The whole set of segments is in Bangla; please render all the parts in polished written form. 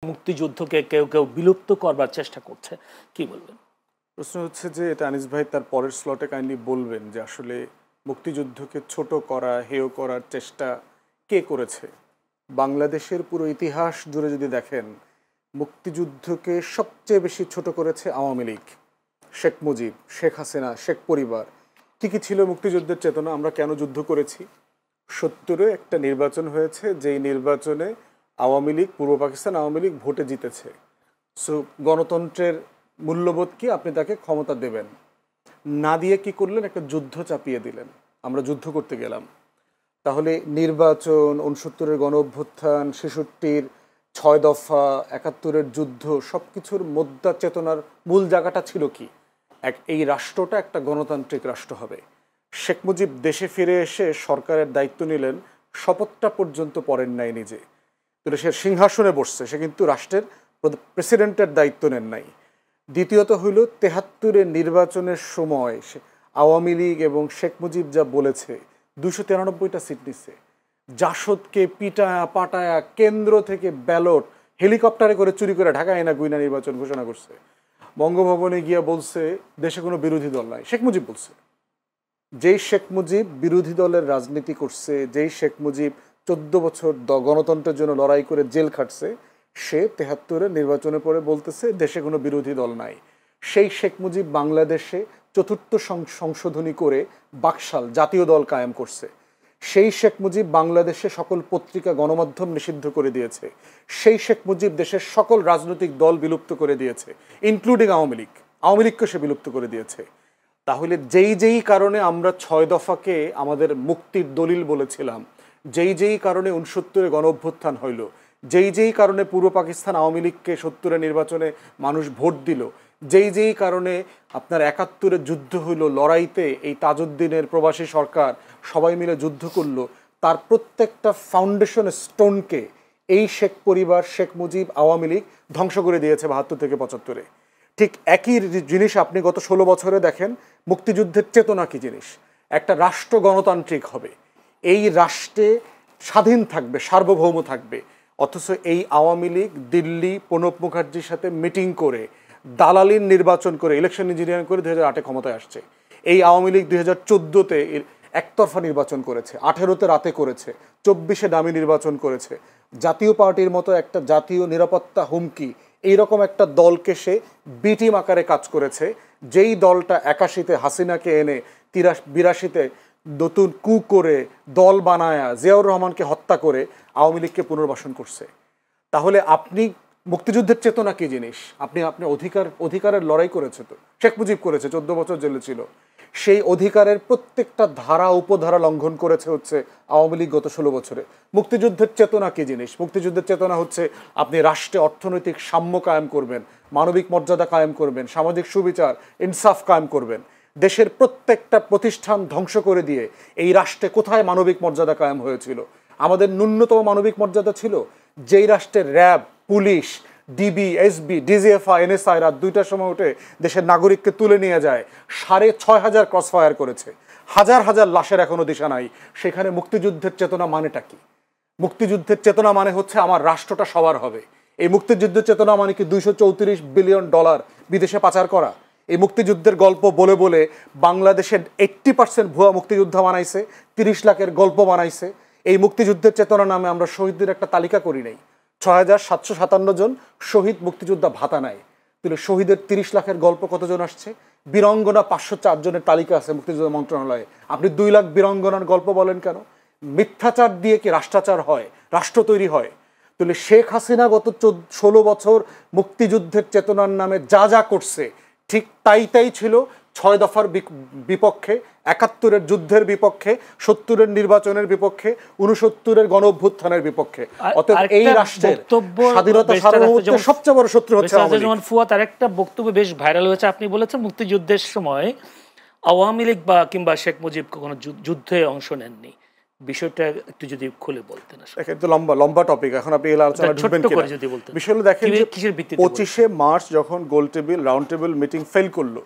মুক্তিযুদ্ধকে কেউ কেউ বিলুপ্ত করবার চেষ্টা করছে, কি বলবেন? প্রশ্ন হচ্ছে যে এটা আনিস ভাই তার পরের স্লটে কাইন্ডলি বলবেন যে আসলে মুক্তিযুদ্ধকে ছোট করা হেয় করার চেষ্টা কে করেছে। বাংলাদেশের পুরো ইতিহাস জুড়ে যদি দেখেন, মুক্তিযুদ্ধকে সবচেয়ে বেশি ছোট করেছে আওয়ামী লীগ, শেখ মুজিব, শেখ হাসিনা, শেখ পরিবার। কী কী ছিল মুক্তিযুদ্ধের চেতনা? আমরা কেন যুদ্ধ করেছি? 70-এ একটা নির্বাচন হয়েছে, যেই নির্বাচনে আওয়ামী লীগ, পূর্ব পাকিস্তান আওয়ামী লীগ ভোটে জিতেছে। সো গণতন্ত্রের মূল্যবোধ কি? আপনি তাকে ক্ষমতা দেবেন না দিয়ে কি করলেন? একটা যুদ্ধ চাপিয়ে দিলেন, আমরা যুদ্ধ করতে গেলাম। তাহলে নির্বাচন, 69-এর গণ অভ্যুত্থান, 66-র 6 দফা, 71-এর যুদ্ধ, সব কিছুর মোদ্দা চেতনার মূল জায়গাটা ছিল কি? এই রাষ্ট্রটা একটা গণতান্ত্রিক রাষ্ট্র হবে। শেখ মুজিব দেশে ফিরে এসে সরকারের দায়িত্ব নিলেন, শপথটা পর্যন্ত পড়েন নাই নিজে। তো সে সিংহাসনে বসছে, সে কিন্তু রাষ্ট্রের প্রেসিডেন্টের দায়িত্ব নেন নাই। দ্বিতীয়ত হইল 73-এর নির্বাচনের সময় আওয়ামী লীগ এবং শেখ মুজিব যা বলেছে, 293টা সিট নিচ্ছে। জাসদকে পিটায়া পাটায়া কেন্দ্র থেকে ব্যালট হেলিকপ্টারে করে চুরি করে ঢাকায় না গুইনা নির্বাচন ঘোষণা করছে। বঙ্গভবনে গিয়া বলছে দেশে কোনো বিরোধী দল নাই, শেখ মুজিব বলছে। যেই শেখ মুজিব বিরোধী দলের রাজনীতি করছে, যেই শেখ মুজিব 14 বছর গণতন্ত্রের জন্য লড়াই করে জেল খাটছে, সে 73-এর নির্বাচনের পরে বলতেছে দেশে কোনো বিরোধী দল নাই। সেই শেখ মুজিব বাংলাদেশে 4র্থ সংশোধনী করে বাকশাল জাতীয় দল কায়েম করছে। সেই শেখ মুজিব বাংলাদেশে সকল পত্রিকা গণমাধ্যম নিষিদ্ধ করে দিয়েছে। সেই শেখ মুজিব দেশের সকল রাজনৈতিক দল বিলুপ্ত করে দিয়েছে, ইনক্লুডিং আওয়ামী লীগ। আওয়ামী লীগকে সে বিলুপ্ত করে দিয়েছে। তাহলে যেই কারণে আমরা 6 দফাকে আমাদের মুক্তির দলিল বলেছিলাম, যেই কারণে 69-এ গণ অভ্যুত্থান হইল, যেই কারণে পূর্ব পাকিস্তান আওয়ামী লীগকে 70-এর নির্বাচনে মানুষ ভোট দিল, যেই কারণে আপনার 71-এর যুদ্ধ হইল, লড়াইতে এই তাজউদ্দিনের প্রবাসী সরকার সবাই মিলে যুদ্ধ করলো, তার প্রত্যেকটা ফাউন্ডেশন স্টোনকে এই শেখ পরিবার, শেখ মুজিব, আওয়ামী লীগ ধ্বংস করে দিয়েছে 72 থেকে 75-এ। ঠিক একই জিনিস আপনি গত 16 বছরে দেখেন। মুক্তিযুদ্ধের চেতনা কি জিনিস? একটা রাষ্ট্র গণতান্ত্রিক হবে, এই রাষ্ট্রে স্বাধীন থাকবে, সার্বভৌম থাকবে। অথচ এই আওয়ামী লীগ দিল্লি প্রণব মুখার্জির সাথে মিটিং করে, দালালির নির্বাচন করে, ইলেকশন ইঞ্জিনিয়ারিং করে 2008-এ ক্ষমতায় আসছে। এই আওয়ামী লীগ 2014-তে একতরফা নির্বাচন করেছে, 18-তে রাতে করেছে, 24-এ দামি নির্বাচন করেছে। জাতীয় পার্টির মতো একটা জাতীয় নিরাপত্তা হুমকি এইরকম একটা দলকে সে বি টিম আকারে কাজ করেছে, যেই দলটা 81-তে হাসিনাকে এনে 82-তে নতুন কু করে দল বানায়া জিয়াউর রহমানকে হত্যা করে আওয়ামী লীগকে পুনর্বাসন করছে। তাহলে আপনি মুক্তিযুদ্ধের চেতনা কি জিনিস? আপনি অধিকারের লড়াই করেছে, তো শেখ মুজিব করেছে, 14 বছর জেলে ছিল। সেই অধিকারের প্রত্যেকটা ধারা উপধারা লঙ্ঘন করেছে হচ্ছে আওয়ামী লীগ গত 16 বছরে। মুক্তিযুদ্ধের চেতনা কি জিনিস? মুক্তিযুদ্ধের চেতনা হচ্ছে আপনি রাষ্ট্রে অর্থনৈতিক সাম্য কায়েম করবেন, মানবিক মর্যাদা কায়েম করবেন, সামাজিক সুবিচার ইনসাফ কায়েম করবেন। দেশের প্রত্যেকটা প্রতিষ্ঠান ধ্বংস করে দিয়ে এই রাষ্ট্রে কোথায় মানবিক মর্যাদা কায়েম হয়েছিল? আমাদের ন্যূনতম মানবিক মর্যাদা ছিল যেই রাষ্ট্রের RAB, police, DB, SB, DGFI, NSI রাত 2টার সময় উঠে দেশের নাগরিককে তুলে নিয়ে যায়, 6,500 ক্রসফায়ার করেছে, হাজার হাজার লাশের এখনো দিশা নাই। সেখানে মুক্তিযুদ্ধের চেতনা মানেটা কি? মুক্তিযুদ্ধের চেতনা মানে হচ্ছে আমার রাষ্ট্রটা সবার হবে। এই মুক্তিযুদ্ধের চেতনা মানে কি $234 বিলিয়ন বিদেশে পাচার করা? এই মুক্তিযুদ্ধের গল্প বলে বলে বাংলাদেশের 80% ভুয়া মুক্তিযোদ্ধা বানাইছে, 30 লাখের গল্প বানাইছে। এই মুক্তিযুদ্ধের চেতনা নামে আমরা শহীদদের একটা তালিকা করি নাই। 6,757 জন শহীদ মুক্তিযোদ্ধা ভাতা নেয়। তাহলে শহীদের 30 লাখের গল্প কতজন আসছে? বীরঙ্গনা 504 জনের তালিকা আছে মুক্তিযুদ্ধ মন্ত্রণালয়ে। আপনি 2 লাখ বীরঙ্গনার গল্প বলেন কেন? মিথ্যাচার দিয়ে কি রাষ্ট্রাচার হয়? রাষ্ট্র তৈরি হয়? তাহলে শেখ হাসিনা গত 16 বছর মুক্তিযুদ্ধের চেতনার নামে যা করছে, ঠিক তাই ছিল 6 দফার বিপক্ষে, 71-এর যুদ্ধের বিপক্ষে, 70-এর নির্বাচনের বিপক্ষে, 69-এর গণ অভ্যুত্থানের বিপক্ষে। অতএব এই রাষ্ট্রের স্বাধীনতা সার্বভৌমত্বের সবচেয়ে বড় শত্রু হচ্ছে আওয়ামী লীগ। যেমন ফুয়াদ আরেকটা বক্তব্য বেশ ভাইরাল হয়েছে, আপনি বলেছেন মুক্তিযুদ্ধের সময় আওয়ামী লীগ বা কিংবা শেখ মুজিব কোনো যুদ্ধে অংশ নেননি। বিষয়টা একটু যদি খুলে বলতেন। একটু লম্বা টপিক, এখন আপনি এই আলোচনা ঢুকবেন কিনা? বিষয়টা দেখেন, 25শে মার্চ যখন গোলটেবিল রাউন্ড টেবিল মিটিং ফেল করলো,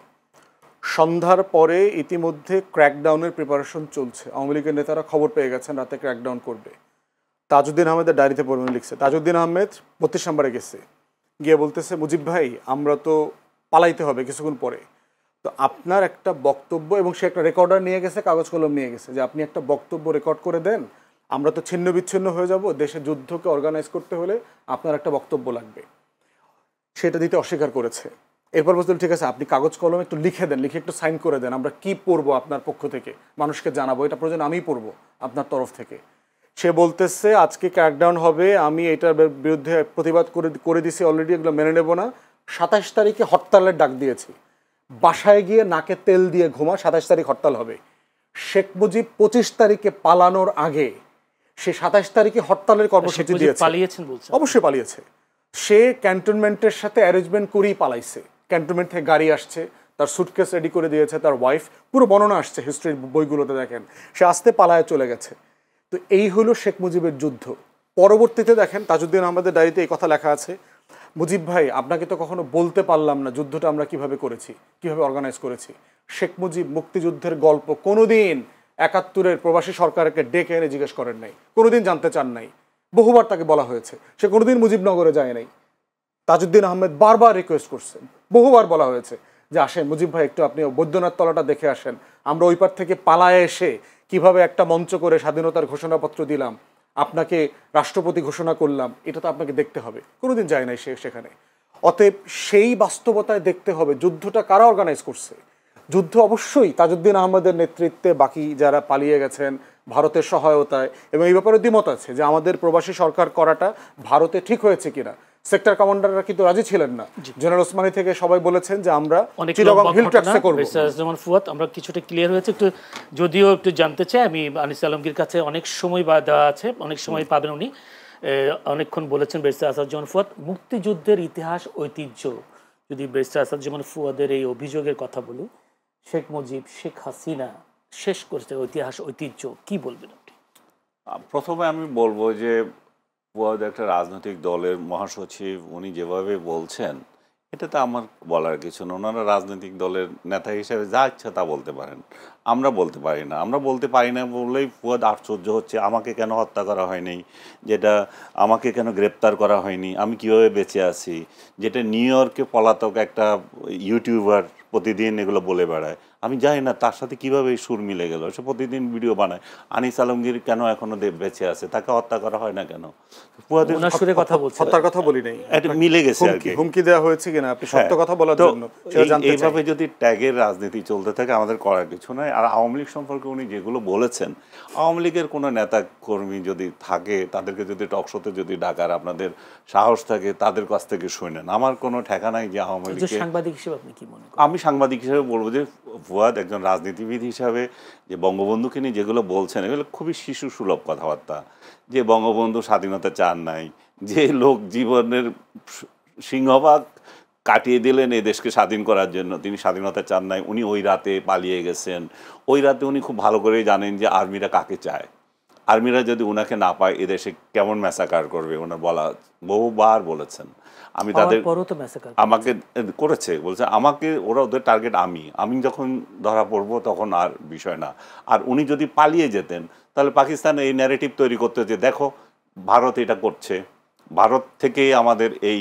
সন্ধ্যার পরে ইতিমধ্যে ক্র্যাকডাউনের প্রিপারেশন চলছে। আওয়ামী লীগের নেতারা খবর পেয়ে গেছেন রাতে ক্র্যাকডাউন করবে। তাজউদ্দিন আহমেদের ডায়েরিতে পড়বেন লিখছে, তাজউদ্দিন আহমেদ 32 নম্বরে গেছে, গিয়ে বলতেছে মুজিব ভাই আমরা তো পালাইতে হবে কিছুক্ষণ পরে, তো আপনার একটা বক্তব্য, এবং সে একটা রেকর্ডার নিয়ে গেছে, কাগজ কলম নিয়ে গেছে, যে আপনি একটা বক্তব্য রেকর্ড করে দেন, আমরা তো ছিন্ন বিচ্ছিন্ন হয়ে যাব, দেশে যুদ্ধকে অর্গানাইজ করতে হলে আপনার একটা বক্তব্য লাগবে। সেটা দিতে অস্বীকার করেছে। এরপর বলছিল ঠিক আছে আপনি কাগজ কলম একটু লিখে দেন, লিখে একটু সাইন করে দেন, আমরা কি পড়বো আপনার পক্ষ থেকে, মানুষকে জানাবো, এটা প্রয়োজন আমিই পড়বো আপনার তরফ থেকে। সে বলতেছে আজকে ক্র্যাকডাউন হবে, আমি এটার বিরুদ্ধে প্রতিবাদ করে দিছি অলরেডি, এগুলো মেনে নেব না। 27 তারিখে হরতালের ডাক দিয়েছি, বাসায় গিয়ে নাকে তেল দিয়ে ঘুমা, 27 তারিখ হরতাল হবে। শেখ মুজিব 25 তারিখে পালানোর আগে সে 27 তারিখে হরতালের কর্মসূচি দিয়েছে। অবশ্যই পালিয়েছে। সে ক্যান্টনমেন্টের সাথে অ্যারেঞ্জমেন্ট করেই পালাইছে। ক্যান্টনমেন্ট থেকে গাড়ি আসছে, তার সুটকেস রেডি করে দিয়েছে, তার ওয়াইফ, পুরো বর্ণনা আসছে হিস্ট্রির বইগুলোতে দেখেন, সে আস্তে পালায় চলে গেছে। তো এই হলো শেখ মুজিবের যুদ্ধ। পরবর্তীতে দেখেন তাজউদ্দিন আহমেদের ডায়েরিতে এই কথা লেখা আছে, মুজিব ভাই আপনাকে তো কখনো বলতে পারলাম না যুদ্ধটা আমরা কিভাবে করেছি, কিভাবে অর্গানাইজ করেছি। শেখ মুজিব মুক্তিযুদ্ধের গল্প কোনোদিন 71-এর প্রবাসী সরকারকে ডেকে এনে জিজ্ঞেস করেন নাই, কোনোদিন জানতে চান নাই। বহুবার তাকে বলা হয়েছে, সে কোনোদিন মুজিবনগরে যায় নাই। তাজউদ্দিন আহমেদ বারবার রিকোয়েস্ট করছেন, বহুবার বলা হয়েছে যে আসেন মুজিব ভাই একটু আপনি বৈদ্যনাথ তলাটা দেখে আসেন, আমরা ওই পার থেকে পালায় এসে কিভাবে একটা মঞ্চ করে স্বাধীনতার ঘোষণাপত্র দিলাম, আপনাকে রাষ্ট্রপতি ঘোষণা করলাম, এটা তো আপনাকে দেখতে হবে। কোনোদিন যায় নাই সেখানে। অতএব সেই বাস্তবতায় দেখতে হবে যুদ্ধটা কারা অর্গানাইজ করছে। যুদ্ধ অবশ্যই তাজউদ্দিন আহমেদের নেতৃত্বে, বাকি যারা পালিয়ে গেছেন ভারতের সহায়তায়, এবং এই ব্যাপারে দ্বিমত আছে যে আমাদের প্রবাসী সরকার করাটা ভারতে ঠিক হয়েছে কিনা। সেক্টর কমান্ডাররা কিন্তু রাজি ছিলেন না। জেনারেল ওসমানী থেকে সবাই বলেছেন যে আমরা চিটাগং হিল ট্র্যাক্সে করব। যেমন ফুয়াদ আমরা কিছুটা ক্লিয়ার হয়েছে, একটু যদিও একটু জানতে চাই আমি আনিস আলমগীর কাছে, অনেক সময় বা দেওয়া আছে, অনেক সময় পাবেন উনি, অনেকক্ষণ বলেছেন ব্যারিস্টার আসাদুজ্জামান ফুয়াদ। মুক্তিযুদ্ধের ইতিহাস ঐতিহ্য, যদি ব্যারিস্টার আসাদুজ্জামান ফুয়াদের এই অভিযোগের কথা বলি, শেখ মুজিব শেখ হাসিনা শেষ করেছে ইতিহাস ঐতিহ্য, কি বলবেন আপনি? প্রথমে আমি বলবো যে ফুয়াদ একটা রাজনৈতিক দলের মহাসচিব, উনি যেভাবে বলছেন এটাতে আমার বলার কিছু না। ওনারা রাজনৈতিক দলের নেতা হিসেবে যা ইচ্ছা তা বলতে পারেন, আমরা বলতে পারি না। আমরা বলতে পারি না বললেই ফুয়াদ আশ্চর্য হচ্ছে, আমাকে কেন হত্যা করা হয়নি, যেটা আমাকে কেন গ্রেপ্তার করা হয়নি, আমি কিভাবে বেঁচে আছি, যেটা নিউ ইয়র্কে পলাতক একটা ইউটিউবার প্রতিদিন এগুলো বলে বেড়ায়, আমি জানি না তার সাথে কীভাবে এই সুর মিলে গেল। সে প্রতিদিন ভিডিও বানায়। আনিস আলমগীর কেন এখনো বেঁচে আছে, তাকে হত্যা করা হয় না কেন? হত্যার কথা বলি নাই, এটা মিলে গেছে আর কি। হুমকি দেওয়া হয়েছে কিনা আপনি সত্য কথা বলার জন্য, এইভাবে যদি ট্যাগের রাজনীতি চলতে থাকে আমাদের করার কিছু নয়। আর আওয়ামী লীগ সম্পর্কে উনি যেগুলো বলেছেন, আওয়ামী লীগের কোনো নেতা কর্মী যদি থাকে তাদেরকে যদি টকশোতে যদি ডাকার আপনাদের সাহস থাকে তাদের কাছ থেকে শুনেন। আমার কোনো ঠেকা নাই যে আওয়ামী লীগের সাংবাদিক হিসেবে আপনি কি মনে করেন? আমি সাংবাদিক হিসেবে বলবো যে ফুয়াদ একজন রাজনীতিবিদ হিসাবে যে বঙ্গবন্ধুকে নিয়ে যেগুলো বলছেন এগুলো খুবই শিশু সুলভ কথাবার্তা। যে বঙ্গবন্ধু স্বাধীনতা চান নাই, যে লোক জীবনের সিংহভাগ কাটিয়ে দিলেন এই দেশকে স্বাধীন করার জন্য, তিনি স্বাধীনতা চান নাই, উনি ওই রাতে পালিয়ে গেছেন। ওই রাতে উনি খুব ভালো করেই জানেন যে আর্মিরা কাকে চায়, আর্মিরা যদি ওনাকে না পায় এদেশে কেমন ম্যাসাকার করবে, ওনার বলা বহুবার বলেছেন। আমি তাদের আমাকে করেছে বলছে আমাকে ওরা ওদের টার্গেট, আমি যখন ধরা পড়বো তখন আর বিষয় না। আর উনি যদি পালিয়ে যেতেন তাহলে পাকিস্তান এই ন্যারেটিভ তৈরি করতে যে দেখো ভারত এটা করছে, ভারত থেকেই আমাদের এই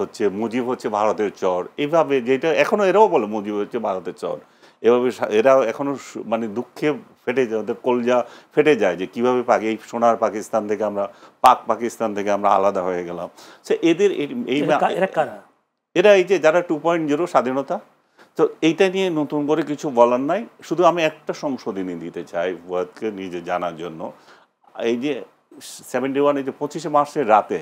হচ্ছে মুজিব হচ্ছে ভারতের চর, এইভাবে যেটা এখনো এরাও বলে মুজিব হচ্ছে ভারতের চর, এভাবে এরা এখনো মানে দুঃখে ফেটে যায়, ওদের কলজা ফেটে যায় যে কীভাবে এই সোনার পাকিস্তান থেকে আমরা পাকিস্তান থেকে আমরা আলাদা হয়ে গেলাম। সে এদের এরা এই যে যারা 2.0 স্বাধীনতা, তো এইটা নিয়ে নতুন করে কিছু বলার নাই। শুধু আমি একটা সংশোধনী দিতে চাই ফুয়াদকে নিজে জানার জন্য। এই যে 71 এই যে 25শে মার্চের রাতে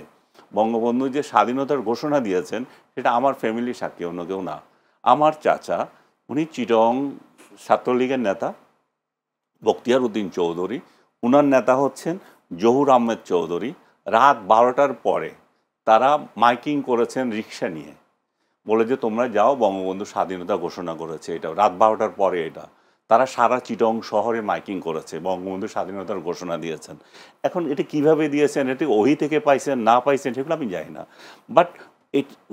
বঙ্গবন্ধু যে স্বাধীনতার ঘোষণা দিয়েছেন সেটা আমার ফ্যামিলি সাক্ষী, অন্য কেউ না। আমার চাচা উনি চিটং ছাত্রলীগের নেতা বখতিয়ার উদ্দিন চৌধুরী, উনার নেতা হচ্ছেন জহুর আহমেদ চৌধুরী। রাত 12টার পরে তারা মাইকিং করেছেন রিক্সা নিয়ে, বলে যে তোমরা যাও বঙ্গবন্ধু স্বাধীনতা ঘোষণা করেছে। এটা রাত 12টার পরে এটা তারা সারা চিটং শহরে মাইকিং করেছে, বঙ্গবন্ধু স্বাধীনতার ঘোষণা দিয়েছেন। এখন এটা কিভাবে দিয়েছেন, এটা ওহি থেকে পাইছেন না পাইছেন সেগুলো আমি জানি না, বাট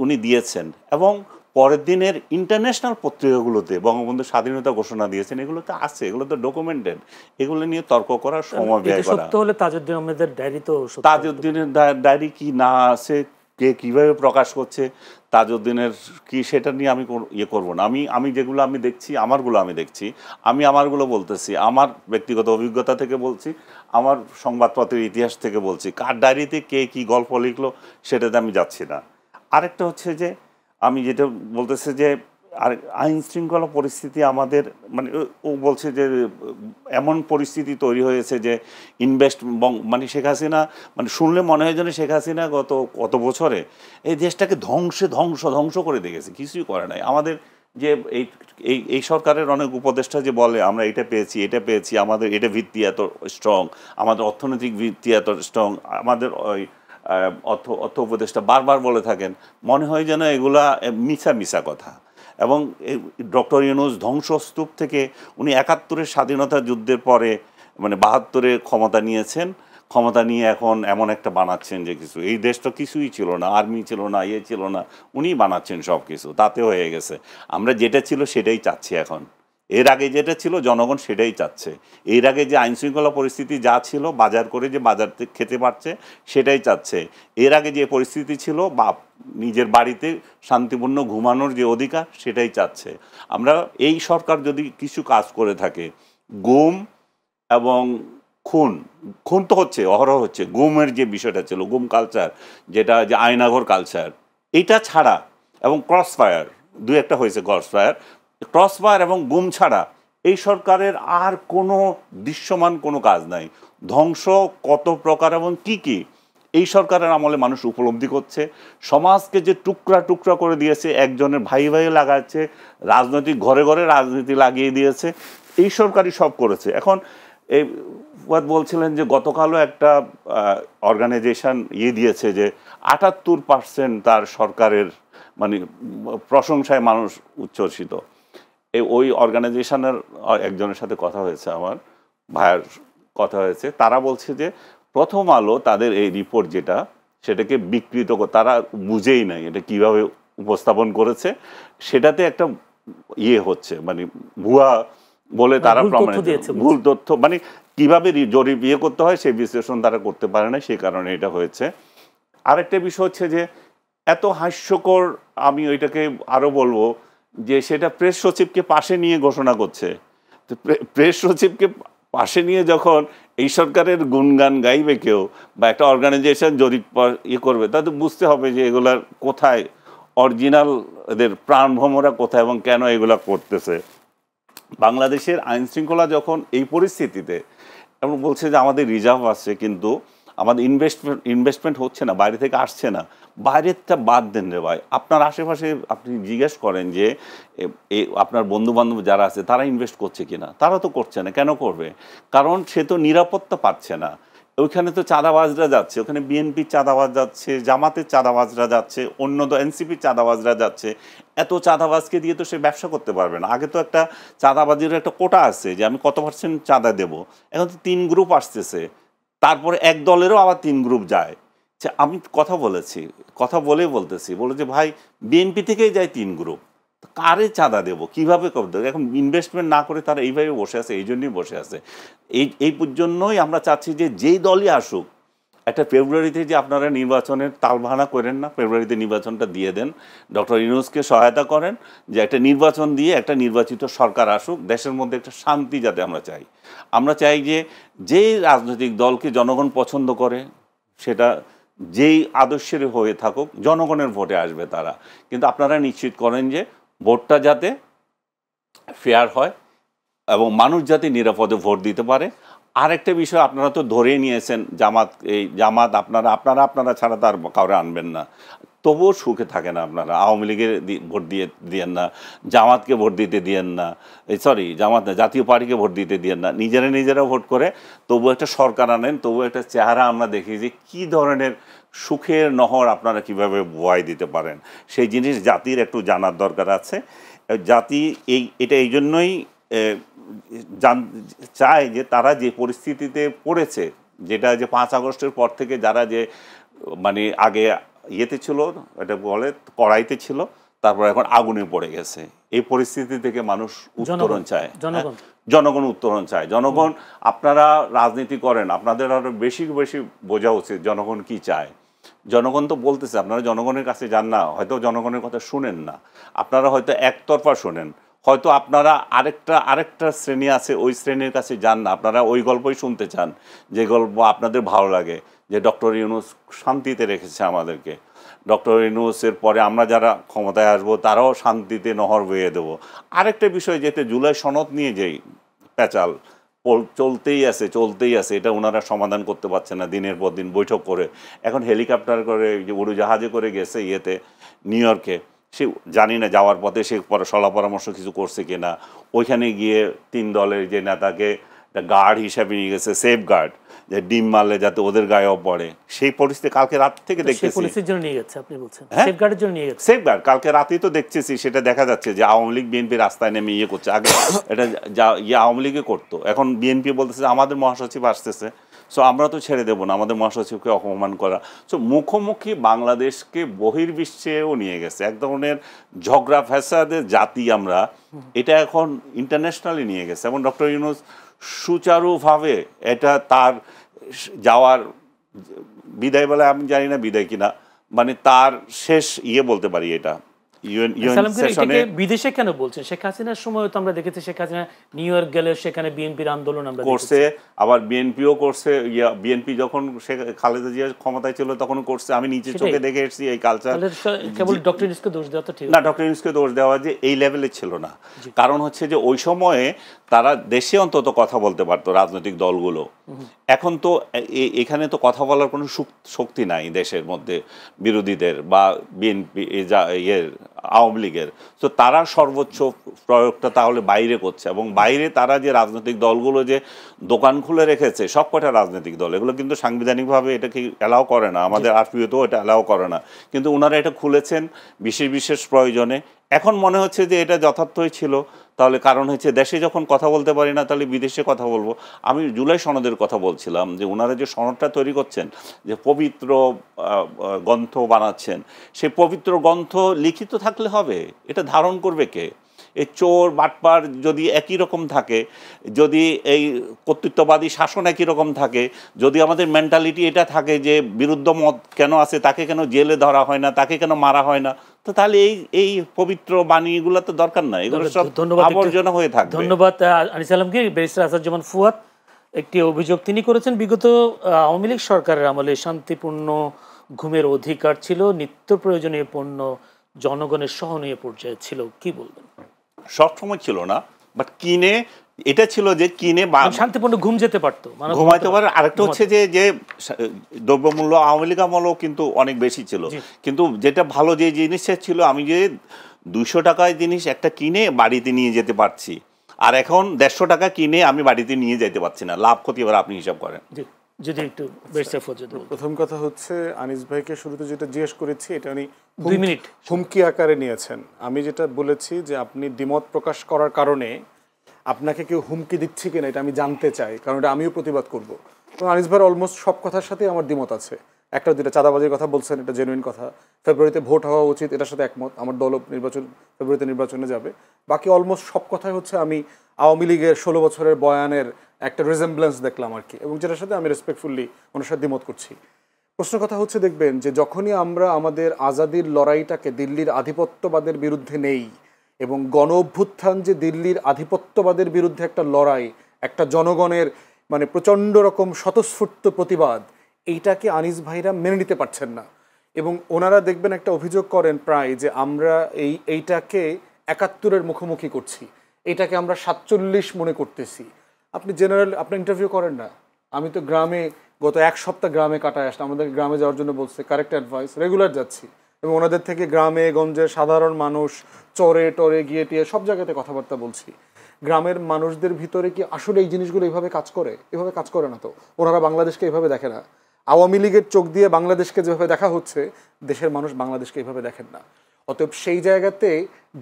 উনি দিয়েছেন। এবং পরের দিনের ইন্টারন্যাশনাল পত্রিকাগুলোতে বঙ্গবন্ধু স্বাধীনতা ঘোষণা দিয়েছেন, এগুলো তো আছে, এগুলো তো ডকুমেন্টেড, এগুলো নিয়ে তর্ক করার সময় ব্যয় করা। সত্য হলে তাজউদ্দিন আহমেদের ডায়েরি তো তাজউদ্দিনের ডায়েরি কি না আছে, কে কিভাবে প্রকাশ করছে, তাজউদ্দিনের কি, সেটা নিয়ে আমি ইয়ে করবো না। আমি যেগুলো আমি দেখছি, আমারগুলো আমি দেখছি, আমি আমারগুলো বলতেছি, আমার ব্যক্তিগত অভিজ্ঞতা থেকে বলছি, আমার সংবাদপত্রের ইতিহাস থেকে বলছি। কার ডায়েরিতে কে কি গল্প লিখলো সেটাতে আমি যাচ্ছি না। আরেকটা হচ্ছে যে আমি যেটা বলতেছি যে আর আইন শৃঙ্খলা পরিস্থিতি আমাদের মানে ও বলছে যে এমন পরিস্থিতি তৈরি হয়েছে যে মানে শেখ হাসিনা, মানে শুনলে মনে হয় যেন শেখ হাসিনা কত বছরে এই দেশটাকে ধ্বংস করে দেখেছে, কিছুই করে নাই। আমাদের যে এই সরকারের অনেক উপদেষ্টা যে বলে আমরা এটা পেয়েছি, আমাদের এটা ভিত্তি এত স্ট্রং, আমাদের অর্থনৈতিক ভিত্তি এত স্ট্রং, আমাদের ওই অর্থ উপদেষ্টা বারবার বলে থাকেন, মনে হয় যেন এগুলা মিছা কথা। এবং ডক্টর ইউনূস ধ্বংসস্তূপ থেকে উনি ৭১-এর স্বাধীনতা যুদ্ধের পরে মানে ৭২-এ ক্ষমতা নিয়েছেন, ক্ষমতা নিয়ে এখন এমন একটা বানাচ্ছেন যে কিছু, এই দেশটা কিছুই ছিল না, আর্মি ছিল না, ইয়ে ছিল না, উনিই বানাচ্ছেন সব কিছু, তাতে হয়ে গেছে। আমরা যেটা ছিল সেটাই চাচ্ছি এখন, এর আগে যেটা ছিল জনগণ সেটাই চাচ্ছে। এর আগে যে আইনশৃঙ্খলা পরিস্থিতি যা ছিল, বাজার করে যে বাজার থেকে খেতে পারছে সেটাই চাচ্ছে। এর আগে যে পরিস্থিতি ছিল বা নিজের বাড়িতে শান্তিপূর্ণ ঘুমানোর যে অধিকার সেটাই চাচ্ছে। আমরা এই সরকার যদি কিছু কাজ করে থাকে, গুম এবং খুন তো হচ্ছে, অহরহ হচ্ছে, গুমের যে বিষয়টা ছিল, গুম কালচার, যেটা যে আয়নাঘর কালচার, এইটা ছাড়া এবং ক্রসফায়ার, দুই একটা হয়েছে ক্রসফায়ার এবং গুম ছাড়া এই সরকারের আর কোনো দৃশ্যমান কোনো কাজ নাই। ধ্বংস কত প্রকার এবং কি এই সরকারের আমলে মানুষ উপলব্ধি করছে। সমাজকে যে টুকরা করে দিয়েছে, একজনের ভাই লাগাচ্ছে, রাজনৈতিক ঘরে রাজনীতি লাগিয়ে দিয়েছে, এই সরকারই সব করেছে। এখন এই বলছিলেন যে গতকালও একটা অর্গানাইজেশন দিয়েছে যে ৭৮% তার সরকারের মানে প্রশংসায় মানুষ উচ্ছ্বসিত। ওই অর্গানাইজেশনের একজনের সাথে কথা হয়েছে, আমার ভাইয়ের কথা হয়েছে, তারা বলছে যে প্রথম আলো তাদের এই রিপোর্ট যেটা, সেটাকে বিকৃত তারা বুঝেই নাই এটা কিভাবে উপস্থাপন করেছে, সেটাতে একটা হচ্ছে মানে ভুয়া বলে তারা প্রমাণিত, ভুল তথ্য, মানে কিভাবে জরিপ করতে হয় সেই বিশ্লেষণ তারা করতে পারে না, সেই কারণে এটা হয়েছে। আরেকটা বিষয় হচ্ছে যে এত হাস্যকর, আমি ওইটাকে আরো বলবো যে সেটা প্রেস সচিবকে পাশে নিয়ে ঘোষণা করছে। তো প্রেস সচিবকে পাশে নিয়ে যখন এই সরকারের গুণগান গাইবে কেউ বা একটা অর্গানাইজেশন জরিপ করবে, তাদের বুঝতে হবে যে এগুলার কোথায় অরিজিনাল, এদের প্রাণভ্রমরা কোথায় এবং কেন এগুলা করতেছে। বাংলাদেশের আইন শৃঙ্খলা যখন এই পরিস্থিতিতে, এবং বলছে যে আমাদের রিজার্ভ আছে কিন্তু আমাদের ইনভেস্টমেন্ট হচ্ছে না, বাইরে থেকে আসছে না, বাইরেরটা বাদ দেন রে ভাই, আপনার আশেপাশে আপনি জিজ্ঞেস করেন যে আপনার বন্ধু বান্ধব যারা আছে তারা ইনভেস্ট করছে কিনা, তারা তো করছে না। কেন করবে? কারণ সে তো নিরাপত্তা পাচ্ছে না। ওইখানে তো চাঁদাবাজরা যাচ্ছে, ওখানে বিএনপির চাঁদাবাজ যাচ্ছে, জামাতের চাঁদাবাজরা যাচ্ছে, অন্য তো এনসিপির চাঁদাবাজরা যাচ্ছে। এত চাঁদাবাজকে দিয়ে তো সে ব্যবসা করতে পারবে না। আগে তো একটা চাঁদাবাজির একটা কোটা আছে যে আমি কত % চাঁদা দেবো, এখন তো 3 গ্রুপ আসতেছে, তারপরে এক দলেরও আবার 3 গ্রুপ যায়। আমি কথা বলতেছি যে ভাই বিএনপি থেকেই যায় 3 গ্রুপ, কারে চাঁদা দেবো, কীভাবে করতে? এখন ইনভেস্টমেন্ট না করে তারা এইভাবে বসে আছে, এই জন্যই বসে আছে। এই জন্যই আমরা চাচ্ছি যে যেই দলই আসুক, একটা ফেব্রুয়ারিতে যে আপনারা নির্বাচনের তালবাহানা করেন না, ফেব্রুয়ারিতে নির্বাচনটা দিয়ে দেন, ডক্টর ইউনূসকে সহায়তা করেন যে একটা নির্বাচন দিয়ে একটা নির্বাচিত সরকার আসুক, দেশের মধ্যে একটা শান্তি যাতে আমরা চাই যে যেই রাজনৈতিক দলকে জনগণ পছন্দ করে, সেটা যেই আদর্শের হয়ে থাকুক, জনগণের ভোটে আসবে তারা, কিন্তু আপনারা নিশ্চিত করেন যে ভোটটা যাতে ফেয়ার হয় এবং মানুষ যাতে নিরাপদে ভোট দিতে পারে। আরেকটা বিষয় আপনারা তো ধরেই নিয়েছেন, জামাত আপনারা ছাড়া তার কাউরে আনবেন না, তবুও সুখে থাকে না আপনারা। আওয়ামী লীগের ভোট দিয়েন না, জামাতকে ভোট দিতে দিয়েন না, জামাত না, জাতীয় পার্টিকে ভোট দিতে দিয়েন না, নিজেরা ভোট করে তবু একটা সরকার আনেন, তবু একটা চেহারা আমরা দেখি যে কী ধরনের সুখের নহর আপনারা কিভাবে বয় দিতে পারেন। সেই জিনিস জাতির একটু জানার দরকার আছে। জাতি এটা এই জন্যই চায় যে তারা যে পরিস্থিতিতে পড়েছে, যেটা যে 5 আগস্টের পর থেকে যারা যে মানে আগে ছিল, এটা বলে কড়াইতে ছিল, তারপর এখন আগুনে পড়ে গেছে। এই পরিস্থিতি থেকে মানুষ উত্তরণ চায়, জনগণ উত্তরণ চায়। জনগণ, আপনারা রাজনীতি করেন, আপনাদের আরো বেশি বেশি বোঝা উচিত জনগণ কি চায়। জনগণ তো বলতেছে, আপনারা জনগণের কাছে যান না, হয়তো জনগণের কথা শুনেন না, আপনারা হয়তো একতরফা শোনেন, হয়তো আপনারা আরেকটা শ্রেণী আছে ওই শ্রেণীর কাছে যান না, আপনারা ওই গল্পই শুনতে চান যে গল্প আপনাদের ভালো লাগে, যে ডক্টর ইউনূস শান্তিতে রেখেছে আমাদেরকে, ডক্টর ইউনূসের পরে আমরা যারা ক্ষমতায় আসবো তারাও শান্তিতে নহর বইয়ে দেবো। আরেকটা বিষয়, যেতে জুলাই সনদ নিয়ে যেই পেঁচাল চলতেই আছে, এটা ওনারা সমাধান করতে পারছে না, দিনের পর দিন বৈঠক করে। এখন হেলিকপ্টার করে, যে উড়োজাহাজে করে গেছে নিউ ইয়র্কে, সে জানি না যাওয়ার পথে সে সলা পরামর্শ কিছু করছে কিনা। ওইখানে গিয়ে 3 দলের যে নেতাকে একটা গার্ড হিসাবে নিয়ে গেছে, সেফ গার্ড, যে ডিম মারলে যাতে ওদের গায়েও পড়ে। সেই পরিস্থিতি কালকে রাত থেকে দেখতেছি, পুলিশের জন্য নিয়ে গেছে, আপনি বলছেন সেফগার্ডের জন্য নিয়ে গেছে। সেফগার্ড কালকে রাতেই তো দেখতেছি, সেটা দেখা যাচ্ছে যে আওয়ামী লীগ বিএনপি রাস্তায় নেমে করছে। আগে এটা আওয়ামী লীগে করতো, এখন বিএনপি বলতেছে আমাদের মহাসচিব আসতেছে, সো আমরা তো ছেড়ে দেবো না আমাদের মহাসচিবকে অপমান করা। সো মুখোমুখি বাংলাদেশকে বহির্বিশ্বেও নিয়ে গেছে, এক ধরনের ঝগড়া ফ্যাসাদের জাতি আমরা, এটা এখন ইন্টারন্যাশনালি নিয়ে গেছে। এবং ডক্টর ইউনূস সুচারুভাবে এটা তার যাওয়ার বিদায় বলে, আমি জানি না বিদায় কিনা, মানে তার শেষ বলতে পারি এটা। বিদেশে কেন বলছেন? শেখ হাসিনার সময় তো আমরা দেখেছি শেখ হাসিনা নিউ ইয়র্ক গেলে সেখানে বিএনপির আন্দোলন আমরা করছে, আবার বিএনপিও করছে। বিএনপি যখন খালেদা জিয়া ক্ষমতায় ছিল তখন করছে, আমি নিচে চোখে দেখে এসেছি এই কালচার। কেবল ডক্টর ইউনূসকে দোষ দেওয়া তো ঠিক না, ডক্টর ইউনূসকে দোষ দেওয়া যে এই লেভেলে ছিল না। কারণ হচ্ছে যে ওই সময়ে তারা দেশে অন্তত কথা বলতে পারতো রাজনৈতিক দলগুলো। এখন তো এখানে তো কথা বলার কোনো শক্তি নাই দেশের মধ্যে বিরোধীদের বা বিএনপি আওয়ামী লীগের। তো তারা সর্বোচ্চ প্রয়োগটা তাহলে বাইরে করছে, এবং বাইরে তারা যে রাজনৈতিক দলগুলো যে দোকান খুলে রেখেছে, সব কটা রাজনৈতিক দল, এগুলো কিন্তু সাংবিধানিকভাবে এটাকে অ্যালাউ করে না, আমাদের আরপিওতেও এটা অ্যালাউ করে না, কিন্তু ওনারা এটা খুলেছেন বিশেষ বিশেষ প্রয়োজনে। এখন মনে হচ্ছে যে এটা যথার্থই ছিল। তাহলে কারণ হচ্ছে দেশে যখন কথা বলতে পারি না, তাহলে বিদেশে কথা বলবো। আমি জুলাই সনদের কথা বলছিলাম, যে ওনারা যে সনদটা তৈরি করছেন, যে পবিত্র গ্রন্থ বানাচ্ছেন, সেই পবিত্র গ্রন্থ লিখিত থাকলে হবে, এটা ধারণ করবে কে? এই চোর বাটপার যদি একই রকম থাকে, যদি এই কর্তৃত্ববাদী শাসন একই রকম থাকে, যদি আমাদের মেন্টালিটি এটা থাকে যে বিরুদ্ধ মত কেন আছে, তাকে কেন জেলে ধরা হয় না, তাকে কেন মারা হয় না, তো তাহলে এই পবিত্র বাণীগুলো তো দরকার নাই, এগুলো সব আবর্জনা হয়ে থাকবে। ধন্যবাদ আনিস আলমগীর। ব্যারিস্টার আসাদুজ্জামান ফুয়াদ, একটি অভিযোগ তিনি করেছেন, বিগত আওয়ামী লীগ সরকারের আমলে শান্তিপূর্ণ ঘুমের অধিকার ছিল, নিত্য প্রয়োজনীয় পণ্য জনগণের সহনীয় পর্যায়ে ছিল, কি বলবেন? সবসময় ছিল না, বাট কিনে এটা ছিল যে কিনে শান্তিপূর্ণ ঘুম যেতে পারতো, ঘুমাইতে পারে। আরেকটা হচ্ছে যে দ্রব্যমূল্য আওয়ামী লীগ আমলেও কিন্তু অনেক বেশি ছিল, কিন্তু যেটা ভালো যে জিনিসটা ছিল, আমি যে 200 টাকায় জিনিস একটা কিনে বাড়িতে নিয়ে যেতে পারছি, আর এখন 150 টাকা কিনে আমি বাড়িতে নিয়ে যেতে পারছি না। লাভ ক্ষতি এবার আপনি হিসাব করেন। যদি একটু প্রথম কথা হচ্ছে, আনিস ভাইকে শুরুতে যেটা জিজ্ঞেস করেছি, এটা উনি 2 মিনিট হুমকি আকারে নিয়েছেন। আমি যেটা বলেছি যে আপনি দ্বিমত প্রকাশ করার কারণে আপনাকে কেউ হুমকি দিচ্ছে কিনা এটা আমি জানতে চাই, কারণ এটা আমিও প্রতিবাদ করব। তো আনিস ভাইয়ের অলমোস্ট সব কথার সাথে আমার দ্বিমত আছে। একটা দুটা চাঁদাবাজির কথা বলছেন, এটা জেনুইন কথা, ফেব্রুয়ারিতে ভোট হওয়া উচিত, এটার সাথে একমত, আমার দল ফেব্রুয়ারিতে নির্বাচনে যাবে। বাকি অলমোস্ট সব কথাই হচ্ছে আমি আওয়ামী লীগের 16 বছরের বয়ানের একটা রিজেম্বলেন্স দেখলাম আর কি, এবং যেটার সাথে আমি রেসপেক্টফুলি ওনার সাথে দ্বিমত করছি। প্রশ্ন কথা হচ্ছে, দেখবেন যে যখনই আমরা আমাদের আজাদির লড়াইটাকে দিল্লির আধিপত্যবাদের বিরুদ্ধে নেই, এবং গণ অভ্যুত্থান যে দিল্লির আধিপত্যবাদের বিরুদ্ধে একটা লড়াই, একটা জনগণের মানে প্রচণ্ড রকম স্বতঃস্ফূর্ত প্রতিবাদ, এইটাকে আনিস ভাইরা মেনে নিতে পারছেন না। এবং ওনারা দেখবেন একটা অভিযোগ করেন প্রায়, যে আমরা এইটাকে 71-এর মুখোমুখি করছি, এইটাকে আমরা 47 মনে করতেছি। আপনি আপনি ইন্টারভিউ করেন না? আমি তো গ্রামে গত 1 সপ্তাহ গ্রামে কাটায় আসলাম, আমাদের গ্রামে যাওয়ার জন্য বলছে, কারেক্ট অ্যাডভাইস, রেগুলার যাচ্ছি, এবং ওনাদের থেকে গ্রামে গঞ্জের সাধারণ মানুষ চরে টরে গিয়ে টিয়ে সব জায়গাতে কথাবার্তা বলছি। গ্রামের মানুষদের ভিতরে কি আসলে এই জিনিসগুলো এইভাবে কাজ করে? এভাবে কাজ করে না তো। ওনারা বাংলাদেশকে এইভাবে দেখে না। আওয়ামী লীগের চোখ দিয়ে বাংলাদেশকে যেভাবে দেখা হচ্ছে, দেশের মানুষ বাংলাদেশকে এইভাবে দেখেন না। অতএব সেই জায়গাতে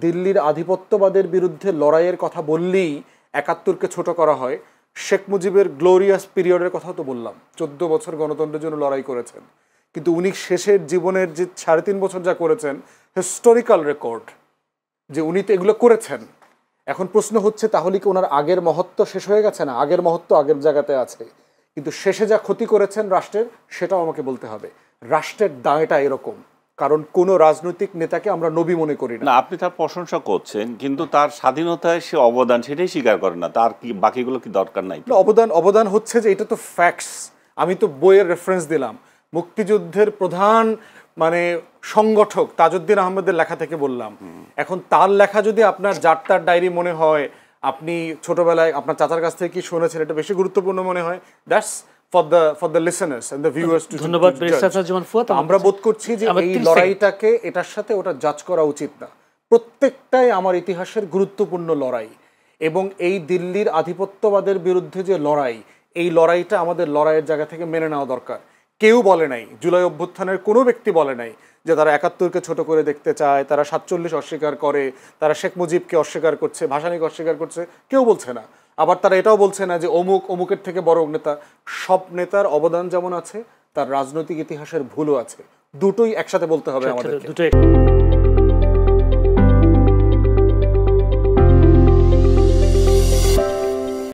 দিল্লির আধিপত্যবাদের বিরুদ্ধে লড়াইয়ের কথা বললেই 71-কে ছোট করা হয়। শেখ মুজিবের গ্লোরিয়াস পিরিয়ডের কথা তো বললাম, 14 বছর গণতন্ত্রের জন্য লড়াই করেছেন, কিন্তু উনি শেষের জীবনের যে 3.5 বছর যা করেছেন, হিস্টোরিক্যাল রেকর্ড, যে উনি তো এগুলো করেছেন। এখন প্রশ্ন হচ্ছে তাহলে কি ওনার আগের মহত্ব শেষ হয়ে গেছে? না, আগের মহত্ব আগের জায়গাতে আছে, কিন্তু শেষে যা ক্ষতি করেছেন রাষ্ট্রের, সেটাও আমাকে বলতে হবে। রাষ্ট্রের দায়টা এরকম, কারণ কোনো রাজনৈতিক নেতাকে আমরা নবী মনে করি না। না, আপনি তার প্রশংসা করছেন, কিন্তু তার স্বাধীনতায় সে অবদান সেটাই স্বীকার করেন না। তার কি বাকিগুলো কি দরকার নাই? অবদান হচ্ছে যে এটা তো ফ্যাক্টস। আমি তো বইয়ের রেফারেন্স দিলাম, মুক্তিযুদ্ধের প্রধান মানে সংগঠক তাজউদ্দিন আহমেদের লেখা থেকে বললাম। এখন তার লেখা যদি আপনার যাত্রার ডায়েরি মনে হয়, আপনি ছোটবেলায় আপনার চাচার কাছ থেকে কি শুনেছেন, এটা বেশি গুরুত্বপূর্ণ মনে হয়, that's for the listeners and the viewers too. ধন্যবাদ ব্যারিস্টার আসাদুজ্জামান ফুয়াদ। আমরা বোধ করছি যে এই লড়াইটাকে এটার সাথে ওটা জাজ করা উচিত না। প্রত্যেকটাই আমার ইতিহাসের গুরুত্বপূর্ণ লড়াই, এবং এই দিল্লির আধিপত্যবাদের বিরুদ্ধে যে লড়াই, এই লড়াইটা আমাদের লড়াইয়ের জায়গা থেকে মেনে নেওয়া দরকার। কেউ বলে নাই, জুলাই অভ্যুত্থানের কোনো ব্যক্তি বলে নাই যে তারা 71কে ছোট করে দেখতে চায়, তারা 47 অস্বীকার করে, তারা শেখ মুজিবকে অস্বীকার করছে, ভাসানীকে অস্বীকার করছে, কেউ বলছে না। আবার তারা এটাও বলছে না যে অমুকের থেকে বড় নেতা। সব নেতার অবদান যেমন আছে, তার রাজনৈতিক ইতিহাসের ভুলও আছে। দুটোই একসাথে বলতে হবে আমাদের। দুটোই